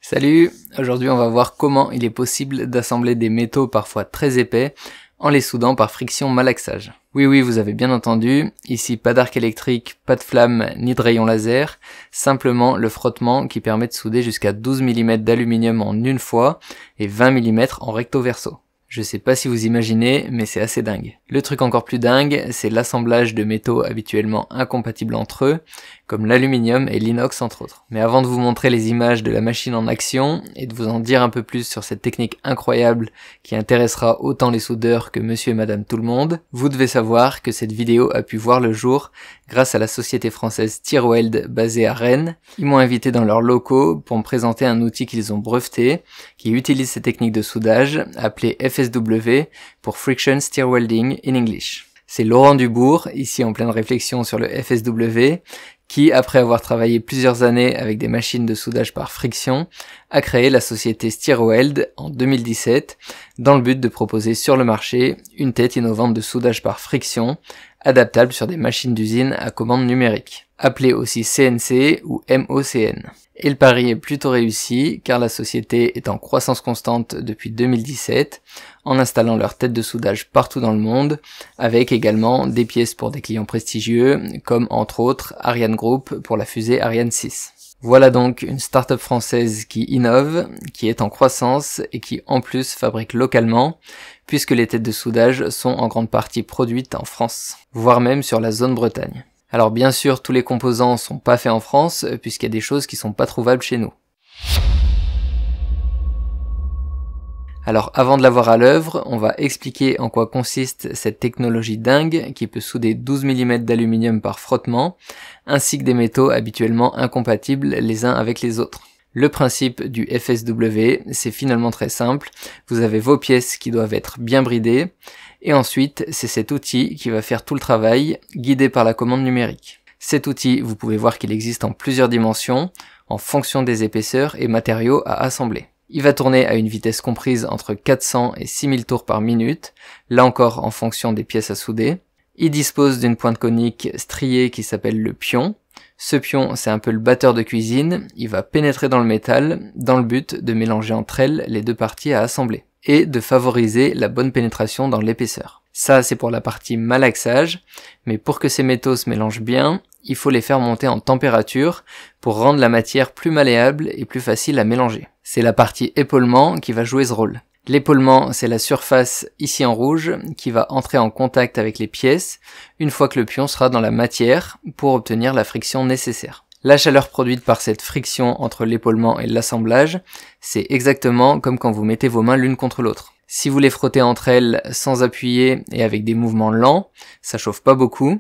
Salut! Aujourd'hui on va voir comment il est possible d'assembler des métaux parfois très épais en les soudant par friction malaxage. Oui, vous avez bien entendu, ici pas d'arc électrique, pas de flamme ni de rayon laser, simplement le frottement qui permet de souder jusqu'à 12 mm d'aluminium en une fois et 20 mm en recto verso. Je sais pas si vous imaginez, mais c'est assez dingue. Le truc encore plus dingue, c'est l'assemblage de métaux habituellement incompatibles entre eux, comme l'aluminium et l'inox entre autres. Mais avant de vous montrer les images de la machine en action, et de vous en dire un peu plus sur cette technique incroyable qui intéressera autant les soudeurs que monsieur et madame tout le monde, vous devez savoir que cette vidéo a pu voir le jour grâce à la société française Tirweld basée à Rennes. Ils m'ont invité dans leurs locaux pour me présenter un outil qu'ils ont breveté, qui utilise ces techniques de soudage, appelé FSW pour Friction Stir Welding in English. C'est Laurent Dubourg, ici en pleine réflexion sur le FSW, qui, après avoir travaillé plusieurs années avec des machines de soudage par friction, a créé la société Stirweld en 2017, dans le but de proposer sur le marché une tête innovante de soudage par friction, adaptable sur des machines d'usine à commande numérique, appelée aussi CNC ou MOCN. Et le pari est plutôt réussi, car la société est en croissance constante depuis 2017, en installant leurs têtes de soudage partout dans le monde, avec également des pièces pour des clients prestigieux, comme entre autres Ariane Group pour la fusée Ariane 6. Voilà donc une start-up française qui innove, qui est en croissance et qui en plus fabrique localement, puisque les têtes de soudage sont en grande partie produites en France, voire même sur la zone Bretagne. Alors bien sûr, tous les composants sont pas faits en France, puisqu'il y a des choses qui sont pas trouvables chez nous. Alors avant de la voir à l'œuvre, on va expliquer en quoi consiste cette technologie dingue qui peut souder 12 mm d'aluminium par frottement, ainsi que des métaux habituellement incompatibles les uns avec les autres. Le principe du FSW, c'est finalement très simple, vous avez vos pièces qui doivent être bien bridées, et ensuite c'est cet outil qui va faire tout le travail, guidé par la commande numérique. Cet outil, vous pouvez voir qu'il existe en plusieurs dimensions, en fonction des épaisseurs et matériaux à assembler. Il va tourner à une vitesse comprise entre 400 et 6000 tours par minute, là encore en fonction des pièces à souder. Il dispose d'une pointe conique striée qui s'appelle le pion. Ce pion, c'est un peu le batteur de cuisine, il va pénétrer dans le métal, dans le but de mélanger entre elles les deux parties à assembler, et de favoriser la bonne pénétration dans l'épaisseur. Ça, c'est pour la partie malaxage, mais pour que ces métaux se mélangent bien, il faut les faire monter en température pour rendre la matière plus malléable et plus facile à mélanger. C'est la partie épaulement qui va jouer ce rôle. L'épaulement, c'est la surface ici en rouge qui va entrer en contact avec les pièces une fois que le pion sera dans la matière pour obtenir la friction nécessaire. La chaleur produite par cette friction entre l'épaulement et l'assemblage, c'est exactement comme quand vous mettez vos mains l'une contre l'autre. Si vous les frottez entre elles sans appuyer et avec des mouvements lents, ça chauffe pas beaucoup.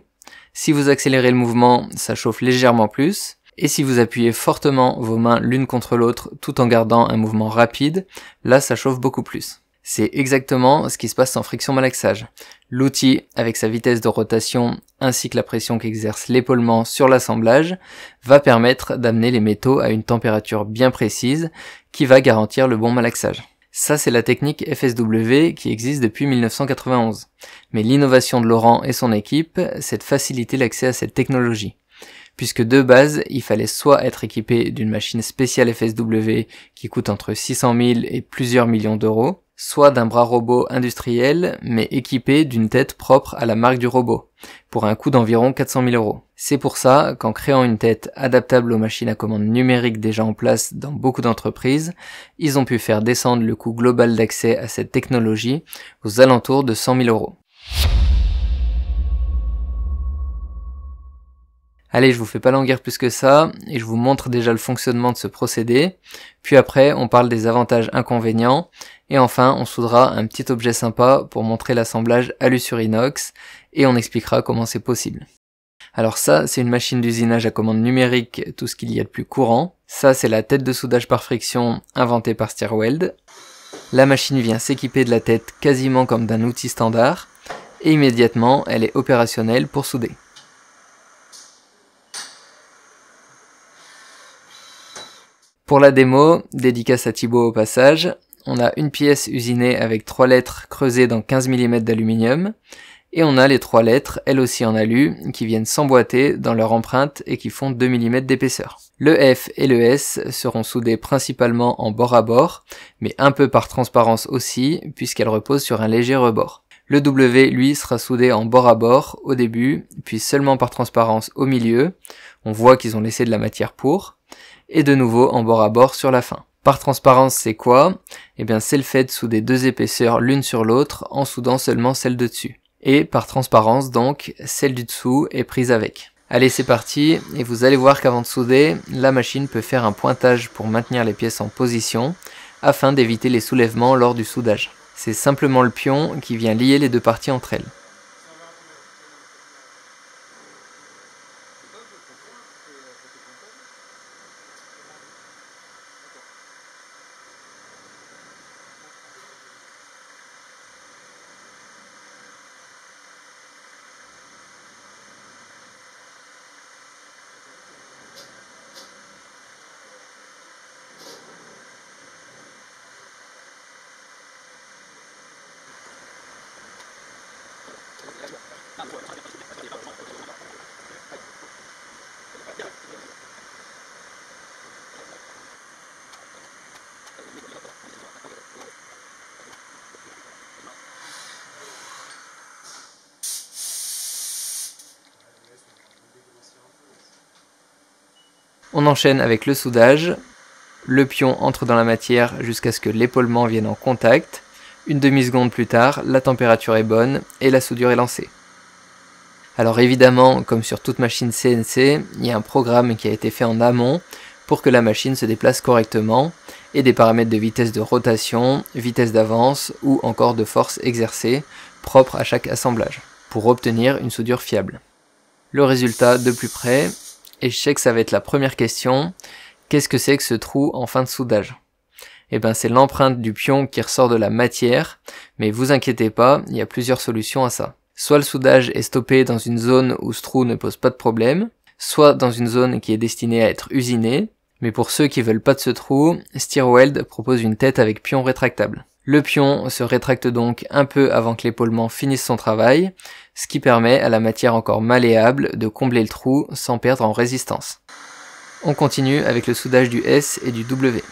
Si vous accélérez le mouvement, ça chauffe légèrement plus. Et si vous appuyez fortement vos mains l'une contre l'autre tout en gardant un mouvement rapide, là ça chauffe beaucoup plus. C'est exactement ce qui se passe en friction malaxage. L'outil, avec sa vitesse de rotation ainsi que la pression qu'exerce l'épaulement sur l'assemblage, va permettre d'amener les métaux à une température bien précise qui va garantir le bon malaxage. Ça, c'est la technique FSW qui existe depuis 1991. Mais l'innovation de Laurent et son équipe, c'est de faciliter l'accès à cette technologie. Puisque de base, il fallait soit être équipé d'une machine spéciale FSW qui coûte entre 600 000 et plusieurs millions d'euros, soit d'un bras robot industriel, mais équipé d'une tête propre à la marque du robot, pour un coût d'environ 400 000 euros. C'est pour ça qu'en créant une tête adaptable aux machines à commande numérique déjà en place dans beaucoup d'entreprises, ils ont pu faire descendre le coût global d'accès à cette technologie aux alentours de 100 000 euros. Allez, je vous fais pas languir plus que ça, et je vous montre déjà le fonctionnement de ce procédé, puis après on parle des avantages inconvénients, et enfin on soudera un petit objet sympa pour montrer l'assemblage alu sur inox, et on expliquera comment c'est possible. Alors ça, c'est une machine d'usinage à commande numérique, tout ce qu'il y a de plus courant. Ça, c'est la tête de soudage par friction inventée par Stirweld. La machine vient s'équiper de la tête quasiment comme d'un outil standard, et immédiatement elle est opérationnelle pour souder. Pour la démo, dédicace à Thibaut au passage, on a une pièce usinée avec 3 lettres creusées dans 15 mm d'aluminium, et on a les 3 lettres, elles aussi en alu, qui viennent s'emboîter dans leur empreinte et qui font 2 mm d'épaisseur. Le F et le S seront soudés principalement en bord à bord, mais un peu par transparence aussi, puisqu'elle repose sur un léger rebord. Le W, lui, sera soudé en bord à bord au début, puis seulement par transparence au milieu, on voit qu'ils ont laissé de la matière pour, et de nouveau en bord à bord sur la fin. Par transparence, c'est quoi? Eh bien, c'est le fait de souder deux épaisseurs l'une sur l'autre en soudant seulement celle de dessus. Et par transparence, donc, celle du dessous est prise avec. Allez, c'est parti, et vous allez voir qu'avant de souder, la machine peut faire un pointage pour maintenir les pièces en position, afin d'éviter les soulèvements lors du soudage. C'est simplement le pion qui vient lier les deux parties entre elles. On enchaîne avec le soudage. Le pion entre dans la matière jusqu'à ce que l'épaulement vienne en contact. Une demi-seconde plus tard, la température est bonne et la soudure est lancée. Alors évidemment, comme sur toute machine CNC, il y a un programme qui a été fait en amont pour que la machine se déplace correctement et des paramètres de vitesse de rotation, vitesse d'avance ou encore de force exercée propres à chaque assemblage pour obtenir une soudure fiable. Le résultat de plus près, et je sais que ça va être la première question, qu'est-ce que c'est que ce trou en fin de soudage? Eh bien c'est l'empreinte du pion qui ressort de la matière, mais vous inquiétez pas, il y a plusieurs solutions à ça. Soit le soudage est stoppé dans une zone où ce trou ne pose pas de problème, soit dans une zone qui est destinée à être usinée, mais pour ceux qui veulent pas de ce trou, Stirweld propose une tête avec pion rétractable. Le pion se rétracte donc un peu avant que l'épaulement finisse son travail, ce qui permet à la matière encore malléable de combler le trou sans perdre en résistance. On continue avec le soudage du S et du W.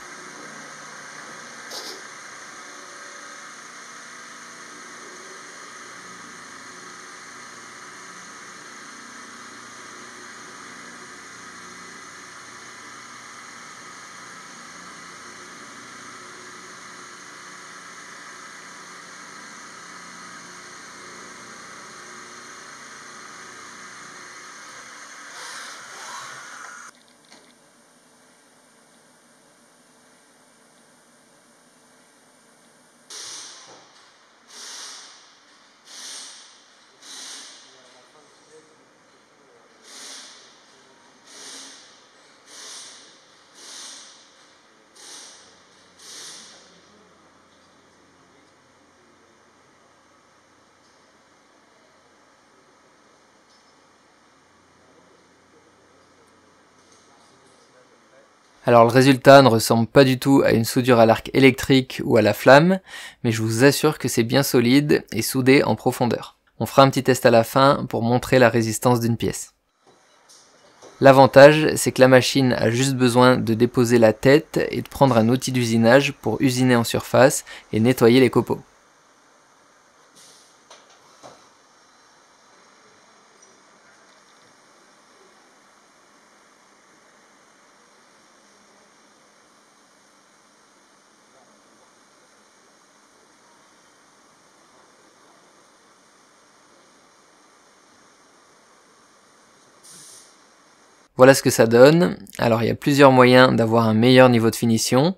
Alors le résultat ne ressemble pas du tout à une soudure à l'arc électrique ou à la flamme, mais je vous assure que c'est bien solide et soudé en profondeur. On fera un petit test à la fin pour montrer la résistance d'une pièce. L'avantage, c'est que la machine a juste besoin de déposer la tête et de prendre un outil d'usinage pour usiner en surface et nettoyer les copeaux. Voilà ce que ça donne. Alors il y a plusieurs moyens d'avoir un meilleur niveau de finition.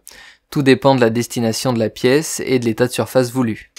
Tout dépend de la destination de la pièce et de l'état de surface voulu.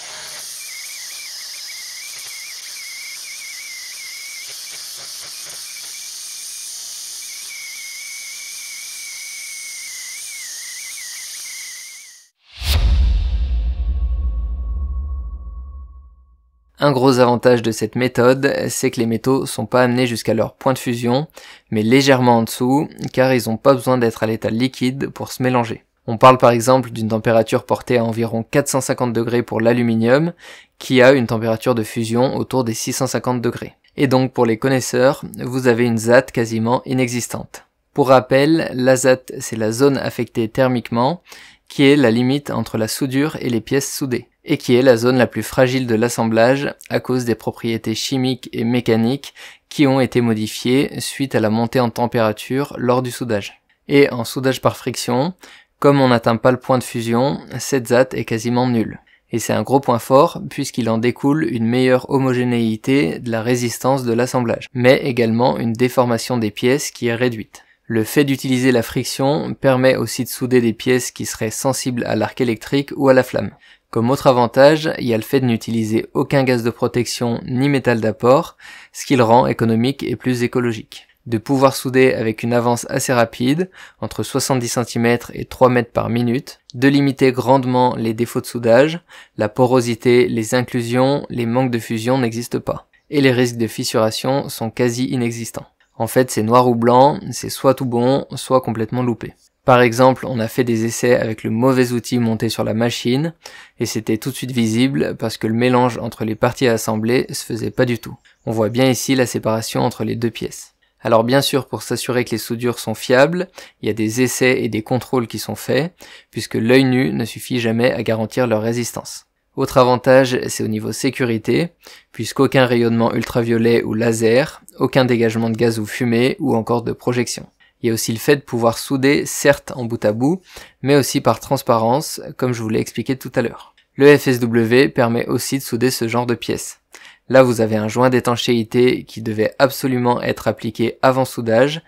Un gros avantage de cette méthode, c'est que les métaux sont pas amenés jusqu'à leur point de fusion, mais légèrement en dessous, car ils n'ont pas besoin d'être à l'état liquide pour se mélanger. On parle par exemple d'une température portée à environ 450 degrés pour l'aluminium, qui a une température de fusion autour des 650 degrés. Et donc pour les connaisseurs, vous avez une ZAT quasiment inexistante. Pour rappel, l'azat, c'est la zone affectée thermiquement, qui est la limite entre la soudure et les pièces soudées, et qui est la zone la plus fragile de l'assemblage à cause des propriétés chimiques et mécaniques qui ont été modifiées suite à la montée en température lors du soudage. Et en soudage par friction, comme on n'atteint pas le point de fusion, cette zat est quasiment nulle. Et c'est un gros point fort puisqu'il en découle une meilleure homogénéité de la résistance de l'assemblage, mais également une déformation des pièces qui est réduite. Le fait d'utiliser la friction permet aussi de souder des pièces qui seraient sensibles à l'arc électrique ou à la flamme. Comme autre avantage, il y a le fait de n'utiliser aucun gaz de protection ni métal d'apport, ce qui le rend économique et plus écologique. De pouvoir souder avec une avance assez rapide, entre 70 cm et 3 mètres par minute, de limiter grandement les défauts de soudage, la porosité, les inclusions, les manques de fusion n'existent pas, et les risques de fissuration sont quasi inexistants. En fait, c'est noir ou blanc, c'est soit tout bon, soit complètement loupé. Par exemple, on a fait des essais avec le mauvais outil monté sur la machine, et c'était tout de suite visible parce que le mélange entre les parties à assembler se faisait pas du tout. On voit bien ici la séparation entre les deux pièces. Alors bien sûr, pour s'assurer que les soudures sont fiables, il y a des essais et des contrôles qui sont faits, puisque l'œil nu ne suffit jamais à garantir leur résistance. Autre avantage, c'est au niveau sécurité, puisqu'aucun rayonnement ultraviolet ou laser, aucun dégagement de gaz ou fumée, ou encore de projection. Il y a aussi le fait de pouvoir souder, certes en bout à bout, mais aussi par transparence, comme je vous l'ai expliqué tout à l'heure. Le FSW permet aussi de souder ce genre de pièces. Là, vous avez un joint d'étanchéité qui devait absolument être appliqué avant soudage,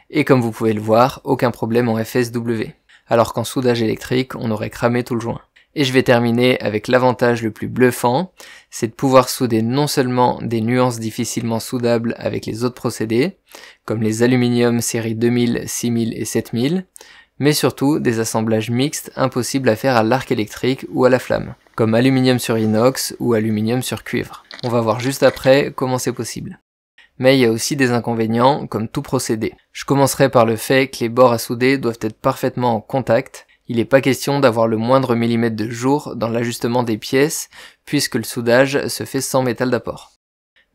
et comme vous pouvez le voir, aucun problème en FSW. Alors qu'en soudage électrique, on aurait cramé tout le joint. Et je vais terminer avec l'avantage le plus bluffant, c'est de pouvoir souder non seulement des nuances difficilement soudables avec les autres procédés, comme les aluminiums série 2000, 6000 et 7000, mais surtout des assemblages mixtes impossibles à faire à l'arc électrique ou à la flamme, comme aluminium sur inox ou aluminium sur cuivre. On va voir juste après comment c'est possible. Mais il y a aussi des inconvénients, comme tout procédé. Je commencerai par le fait que les bords à souder doivent être parfaitement en contact. Il n'est pas question d'avoir le moindre millimètre de jour dans l'ajustement des pièces, puisque le soudage se fait sans métal d'apport.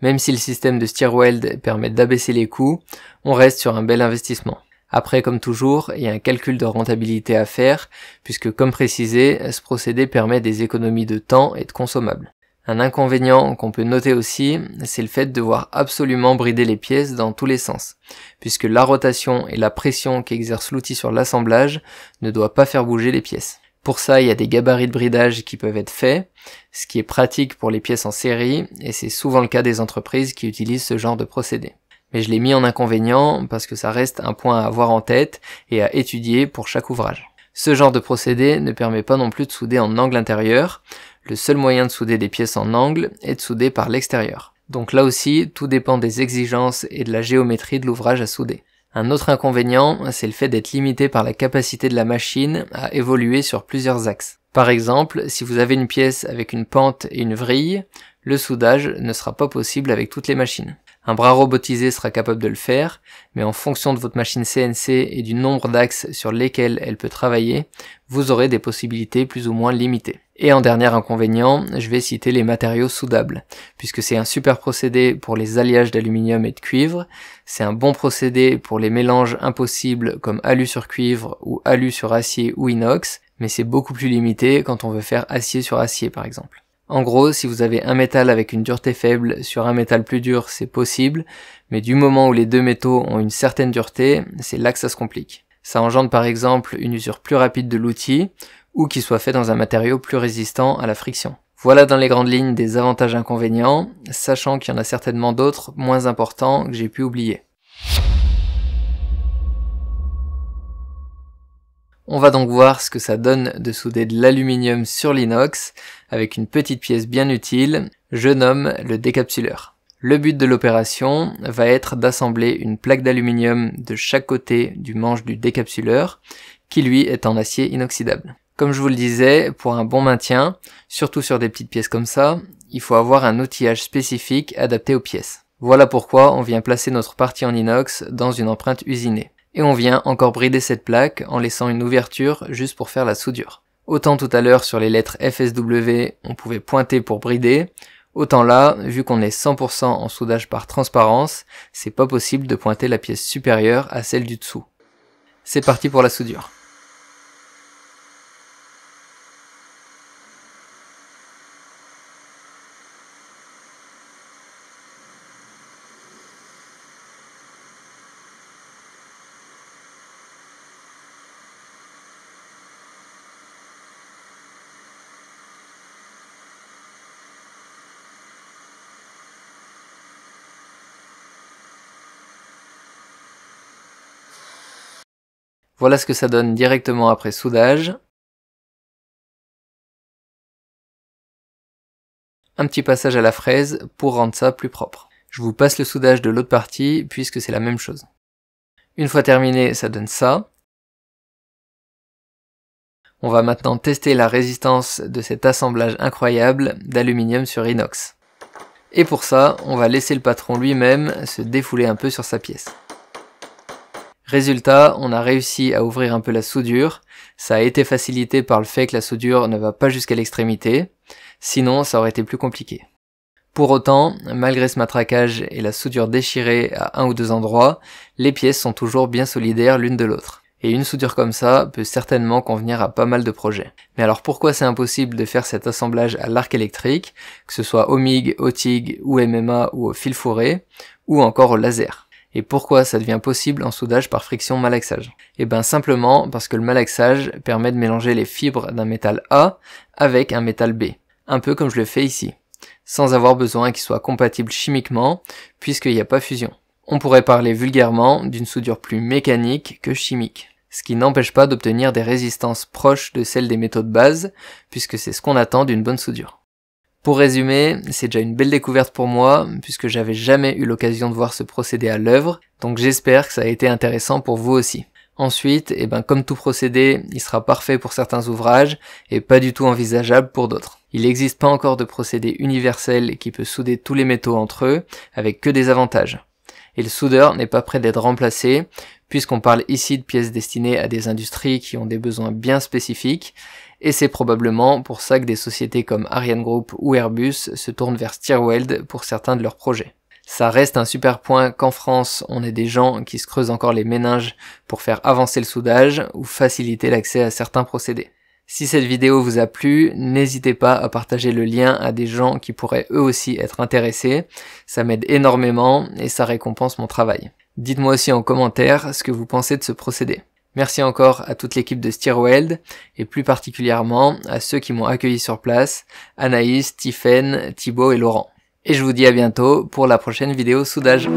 Même si le système de Stirweld permet d'abaisser les coûts, on reste sur un bel investissement. Après, comme toujours, il y a un calcul de rentabilité à faire, puisque comme précisé, ce procédé permet des économies de temps et de consommables. Un inconvénient qu'on peut noter aussi, c'est le fait de devoir absolument brider les pièces dans tous les sens, puisque la rotation et la pression qu'exerce l'outil sur l'assemblage ne doit pas faire bouger les pièces. Pour ça, il y a des gabarits de bridage qui peuvent être faits, ce qui est pratique pour les pièces en série, et c'est souvent le cas des entreprises qui utilisent ce genre de procédé. Mais je l'ai mis en inconvénient parce que ça reste un point à avoir en tête et à étudier pour chaque ouvrage. Ce genre de procédé ne permet pas non plus de souder en angle intérieur. Le seul moyen de souder des pièces en angle est de souder par l'extérieur. Donc là aussi, tout dépend des exigences et de la géométrie de l'ouvrage à souder. Un autre inconvénient, c'est le fait d'être limité par la capacité de la machine à évoluer sur plusieurs axes. Par exemple, si vous avez une pièce avec une pente et une vrille, le soudage ne sera pas possible avec toutes les machines. Un bras robotisé sera capable de le faire, mais en fonction de votre machine CNC et du nombre d'axes sur lesquels elle peut travailler, vous aurez des possibilités plus ou moins limitées. Et en dernier inconvénient, je vais citer les matériaux soudables, puisque c'est un super procédé pour les alliages d'aluminium et de cuivre, c'est un bon procédé pour les mélanges impossibles comme alu sur cuivre ou alu sur acier ou inox, mais c'est beaucoup plus limité quand on veut faire acier sur acier par exemple. En gros, si vous avez un métal avec une dureté faible sur un métal plus dur, c'est possible, mais du moment où les deux métaux ont une certaine dureté, c'est là que ça se complique. Ça engendre par exemple une usure plus rapide de l'outil, ou qu'il soit fait dans un matériau plus résistant à la friction. Voilà dans les grandes lignes des avantages et inconvénients, sachant qu'il y en a certainement d'autres moins importants que j'ai pu oublier. On va donc voir ce que ça donne de souder de l'aluminium sur l'inox avec une petite pièce bien utile, je nomme le décapsuleur. Le but de l'opération va être d'assembler une plaque d'aluminium de chaque côté du manche du décapsuleur, qui lui est en acier inoxydable. Comme je vous le disais, pour un bon maintien, surtout sur des petites pièces comme ça, il faut avoir un outillage spécifique adapté aux pièces. Voilà pourquoi on vient placer notre partie en inox dans une empreinte usinée. Et on vient encore brider cette plaque en laissant une ouverture juste pour faire la soudure. Autant tout à l'heure sur les lettres FSW, on pouvait pointer pour brider, autant là, vu qu'on est 100% en soudage par transparence, c'est pas possible de pointer la pièce supérieure à celle du dessous. C'est parti pour la soudure. Voilà ce que ça donne directement après soudage. Un petit passage à la fraise pour rendre ça plus propre. Je vous passe le soudage de l'autre partie puisque c'est la même chose. Une fois terminé, ça donne ça. On va maintenant tester la résistance de cet assemblage incroyable d'aluminium sur inox. Et pour ça, on va laisser le patron lui-même se défouler un peu sur sa pièce. Résultat, on a réussi à ouvrir un peu la soudure. Ça a été facilité par le fait que la soudure ne va pas jusqu'à l'extrémité. Sinon, ça aurait été plus compliqué. Pour autant, malgré ce matraquage et la soudure déchirée à un ou deux endroits, les pièces sont toujours bien solidaires l'une de l'autre. Et une soudure comme ça peut certainement convenir à pas mal de projets. Mais alors pourquoi c'est impossible de faire cet assemblage à l'arc électrique, que ce soit au MIG, au TIG, ou MMA ou au fil fourré, ou encore au laser? Et pourquoi ça devient possible en soudage par friction malaxage? Et ben simplement parce que le malaxage permet de mélanger les fibres d'un métal A avec un métal B, un peu comme je le fais ici, sans avoir besoin qu'il soit compatible chimiquement, puisqu'il n'y a pas fusion. On pourrait parler vulgairement d'une soudure plus mécanique que chimique, ce qui n'empêche pas d'obtenir des résistances proches de celles des métaux de base, puisque c'est ce qu'on attend d'une bonne soudure. Pour résumer, c'est déjà une belle découverte pour moi, puisque j'avais jamais eu l'occasion de voir ce procédé à l'œuvre, donc j'espère que ça a été intéressant pour vous aussi. Ensuite, comme tout procédé, il sera parfait pour certains ouvrages, et pas du tout envisageable pour d'autres. Il n'existe pas encore de procédé universel qui peut souder tous les métaux entre eux, avec que des avantages. Et le soudeur n'est pas prêt d'être remplacé, puisqu'on parle ici de pièces destinées à des industries qui ont des besoins bien spécifiques, et c'est probablement pour ça que des sociétés comme Ariane Group ou Airbus se tournent vers Stirweld pour certains de leurs projets. Ça reste un super point qu'en France, on ait des gens qui se creusent encore les méninges pour faire avancer le soudage ou faciliter l'accès à certains procédés. Si cette vidéo vous a plu, n'hésitez pas à partager le lien à des gens qui pourraient eux aussi être intéressés, ça m'aide énormément et ça récompense mon travail. Dites-moi aussi en commentaire ce que vous pensez de ce procédé. Merci encore à toute l'équipe de Stirweld, et plus particulièrement à ceux qui m'ont accueilli sur place, Anaïs, Tiffaine, Thibaut et Laurent. Et je vous dis à bientôt pour la prochaine vidéo soudage.